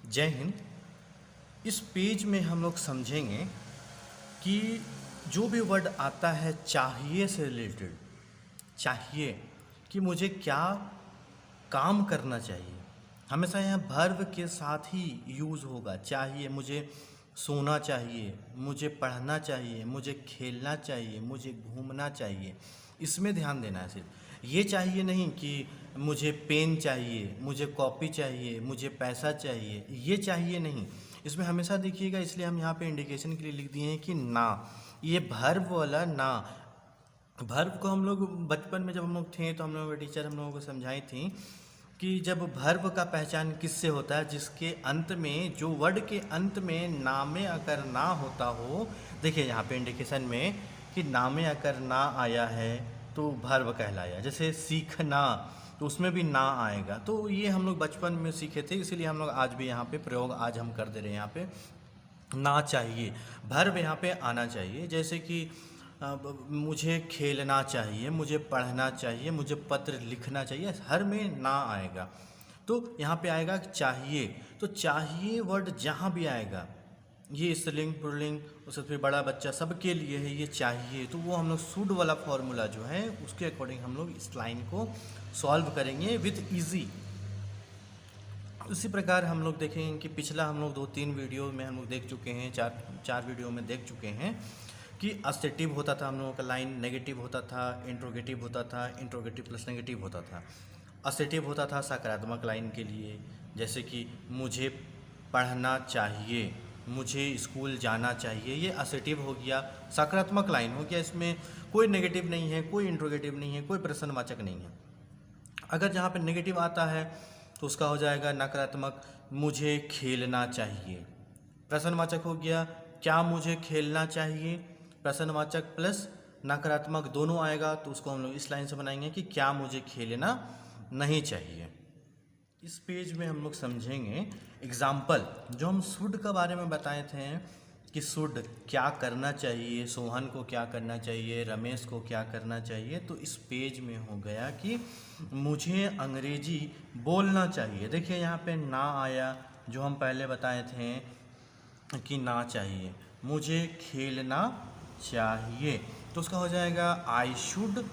जय हिंद। इस पेज में हम लोग समझेंगे कि जो भी वर्ड आता है चाहिए से रिलेटेड, चाहिए कि मुझे क्या काम करना चाहिए, हमेशा यहाँ वर्ब के साथ ही यूज़ होगा। चाहिए, मुझे सोना चाहिए, मुझे पढ़ना चाहिए, मुझे खेलना चाहिए, मुझे घूमना चाहिए, इसमें ध्यान देना है। सिर्फ ये चाहिए नहीं कि मुझे पेन चाहिए, मुझे कॉपी चाहिए, मुझे पैसा चाहिए, ये चाहिए नहीं। इसमें हमेशा देखिएगा, इसलिए हम यहाँ पे इंडिकेशन के लिए लिख दिए हैं कि ना, ये वर्ब वाला ना। वर्ब को हम लोग बचपन में जब हम लोग थे तो हम लोगों के टीचर हम लोगों को समझाई थी कि जब वर्ब का पहचान किससे होता है, जिसके अंत में, जो वर्ड के अंत में नामे अगर ना होता हो। देखिए यहाँ पे इंडिकेशन में कि नामे अगर ना आया है तो वर्ब कहलाया। जैसे सीखना, तो उसमें भी ना आएगा। तो ये हम लोग बचपन में सीखे थे, इसीलिए हम लोग आज भी यहाँ पे प्रयोग आज हम कर दे रहे हैं। यहाँ पे ना चाहिए, वर्ब यहाँ पे आना चाहिए। जैसे कि मुझे खेलना चाहिए, मुझे पढ़ना चाहिए, मुझे पत्र लिखना चाहिए, हर में ना आएगा। तो यहाँ पे आएगा चाहिए। तो चाहिए वर्ड जहाँ भी आएगा, ये स्त्रीलिंग पुल्लिंग, उससे फिर बड़ा बच्चा सबके लिए है ये चाहिए। तो वो हम लोग शुड वाला फॉर्मूला जो है उसके अकॉर्डिंग हम लोग इस लाइन को सॉल्व करेंगे विथ ईजी। उसी प्रकार हम लोग देखेंगे कि पिछला हम लोग 2-3 वीडियो में हम लोग देख चुके हैं, चार वीडियो में देख चुके हैं कि अस्सेटिव होता था हम लोगों का लाइन, नेगेटिव होता था, इंट्रोगेटिव होता था, इंट्रोगेटिव प्लस नेगेटिव होता था। अस्सेटिव होता था सकारात्मक लाइन के लिए, जैसे कि मुझे पढ़ना चाहिए, मुझे स्कूल जाना चाहिए, ये अस्सेटिव हो गया, सकारात्मक लाइन हो गया। इसमें कोई नेगेटिव नहीं है, कोई इंट्रोगेटिव नहीं है, कोई प्रश्नवाचक नहीं है। अगर जहाँ पे नेगेटिव आता है तो उसका हो जाएगा नकारात्मक, मुझे खेलना चाहिए। प्रश्नवाचक हो गया, क्या मुझे खेलना चाहिए, प्रश्नवाचक प्लस नकारात्मक दोनों आएगा, तो उसको हम लोग इस लाइन से बनाएंगे कि क्या मुझे खेलना नहीं चाहिए। इस पेज में हम लोग समझेंगे एग्जाम्पल, जो हम शुड के बारे में बताए थे कि शुड क्या करना चाहिए, सोहन को क्या करना चाहिए, रमेश को क्या करना चाहिए। तो इस पेज में हो गया कि मुझे अंग्रेजी बोलना चाहिए। देखिए यहाँ पे ना आया, जो हम पहले बताए थे कि ना चाहिए। मुझे खेलना चाहिए, तो उसका हो जाएगा आई शुड,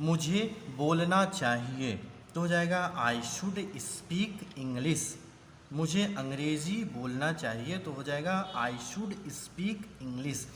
मुझे बोलना चाहिए, तो हो जाएगा आई शुड स्पीक इंग्लिश। मुझे अंग्रेज़ी बोलना चाहिए, तो हो जाएगा आई शुड स्पीक इंग्लिश।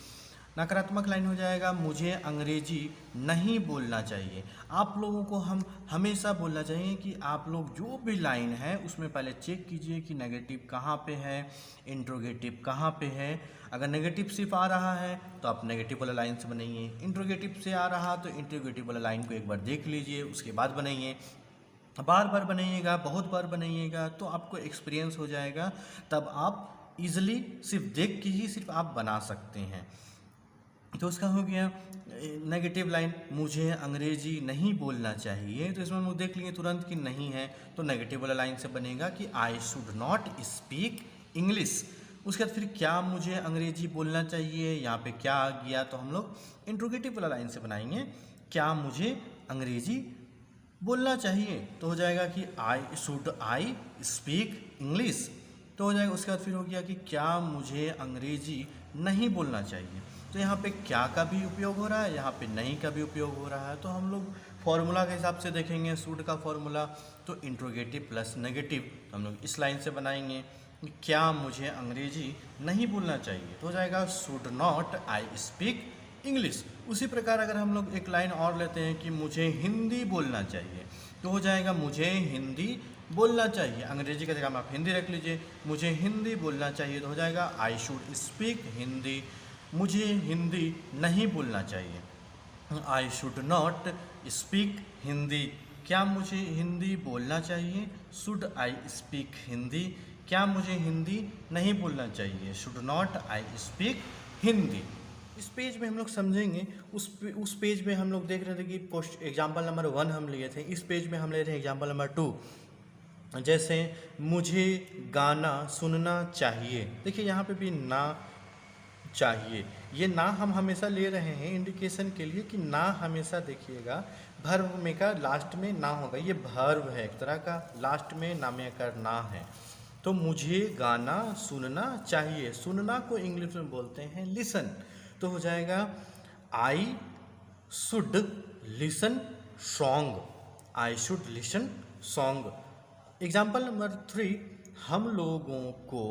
नकारात्मक लाइन हो जाएगा, मुझे अंग्रेजी नहीं बोलना चाहिए। आप लोगों को हम हमेशा बोलना चाहिए कि आप लोग जो भी लाइन है उसमें पहले चेक कीजिए कि नेगेटिव कहाँ पे है, इंट्रोगेटिव कहाँ पे है। अगर नेगेटिव सिर्फ आ रहा है तो आप नेगेटिव वाला लाइन से बनाइए, इंट्रोगेटिव से आ रहा तो इंट्रोगेटिव वाला लाइन को एक बार देख लीजिए, उसके बाद बनाइए। बार बार बनाइएगा, बहुत बार बनाइएगा, तो आपको एक्सपीरियंस हो जाएगा। तब आप इजीली सिर्फ देख के ही सिर्फ आप बना सकते हैं। तो उसका हो गया नेगेटिव लाइन, मुझे अंग्रेजी नहीं बोलना चाहिए। तो इसमें हम लोग देख लेंगे तुरंत कि नहीं है, तो नेगेटिव वाला लाइन से बनेगा कि I should not speak English. उसके बाद फिर क्या मुझे अंग्रेजी बोलना चाहिए, यहाँ पे क्या आ गया, तो हम लोग इंट्रोगेटिव वाला लाइन से बनाएंगे, क्या मुझे अंग्रेजी बोलना चाहिए, तो हो जाएगा कि आई स्पीक इंग्लिश। तो हो जाएगा, उसके बाद फिर हो गया कि क्या मुझे अंग्रेजी नहीं बोलना चाहिए। तो यहाँ पे क्या का भी उपयोग हो रहा है, यहाँ पे नहीं का भी उपयोग हो रहा है। तो हम लोग फॉर्मूला के हिसाब से देखेंगे, शुड का फॉर्मूला, तो इंट्रोगेटिव प्लस नेगेटिव हम लोग इस लाइन से बनाएंगे, क्या मुझे अंग्रेजी नहीं बोलना चाहिए, तो हो जाएगा should not I speak English. उसी प्रकार अगर हम लोग एक लाइन और लेते हैं कि मुझे हिंदी बोलना चाहिए, तो हो जाएगा मुझे हिंदी बोलना चाहिए। अंग्रेजी की जगह में आप हिंदी रख लीजिए, मुझे हिंदी बोलना चाहिए, तो हो जाएगा आई शुड स्पीक हिंदी। मुझे हिंदी नहीं बोलना चाहिए, I should not speak Hindi. क्या मुझे हिंदी बोलना चाहिए, शुड आई स्पीक हिंदी। क्या मुझे हिंदी नहीं बोलना चाहिए, should not I speak Hindi. इस पेज में हम लोग समझेंगे, उस पेज में हम लोग देख रहे थे कि पोस्ट एग्जाम्पल नंबर 1 हम लिए थे। इस पेज में हम ले रहे हैं एग्जाम्पल नंबर 2। जैसे मुझे गाना सुनना चाहिए, देखिए यहाँ पे भी ना चाहिए, ये ना हम हमेशा ले रहे हैं इंडिकेशन के लिए कि ना हमेशा देखिएगा वर्ब में का लास्ट में ना होगा। ये वर्ब है एक तरह का, लास्ट में नामे का ना है। तो मुझे गाना सुनना चाहिए, सुनना को इंग्लिश में बोलते हैं लिसन। तो हो जाएगा I should listen song, I should listen song. Example number 3, हम लोगों को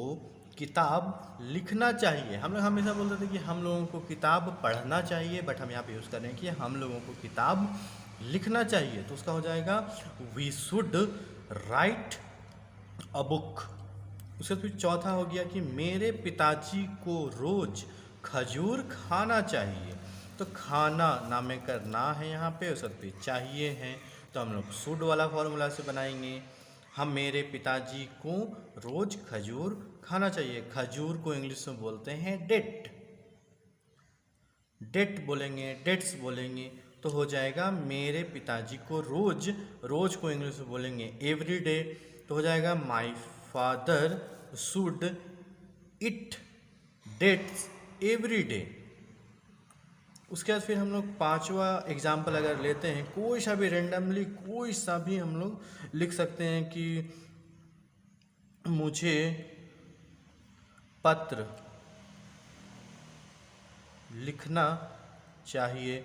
किताब लिखना चाहिए। हम लोग हमेशा बोलते थे कि हम लोगों को किताब पढ़ना चाहिए, बट हम यहाँ पे यूज़ कर रहे हैं कि हम लोगों को किताब लिखना चाहिए। तो उसका हो जाएगा we should write a book. उसके फिर चौथा हो गया कि मेरे पिताजी को रोज खजूर खाना चाहिए। तो खाना नाम में करना है यहाँ पे, उसके पे चाहिए है, तो हम लोग शुड वाला फॉर्मूला से बनाएंगे। हम मेरे पिताजी को रोज खजूर खाना चाहिए। खजूर को इंग्लिश में बोलते हैं डेट, डेट बोलेंगे, डेट्स बोलेंगे। तो हो जाएगा मेरे पिताजी को रोज, रोज को इंग्लिश में बोलेंगे एवरी डे। तो हो जाएगा my father should eat dates every day. उसके बाद फिर हम लोग पांचवा एग्जाम्पल अगर लेते हैं, कोई सा भी रेंडमली कोई सा भी हम लोग लिख सकते हैं कि मुझे पत्र लिखना चाहिए।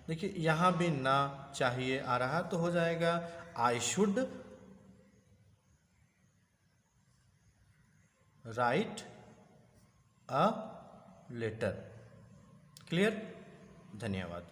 देखिए यहाँ भी ना चाहिए आ रहा, तो हो जाएगा I should write a letter. Clear? धन्यवाद।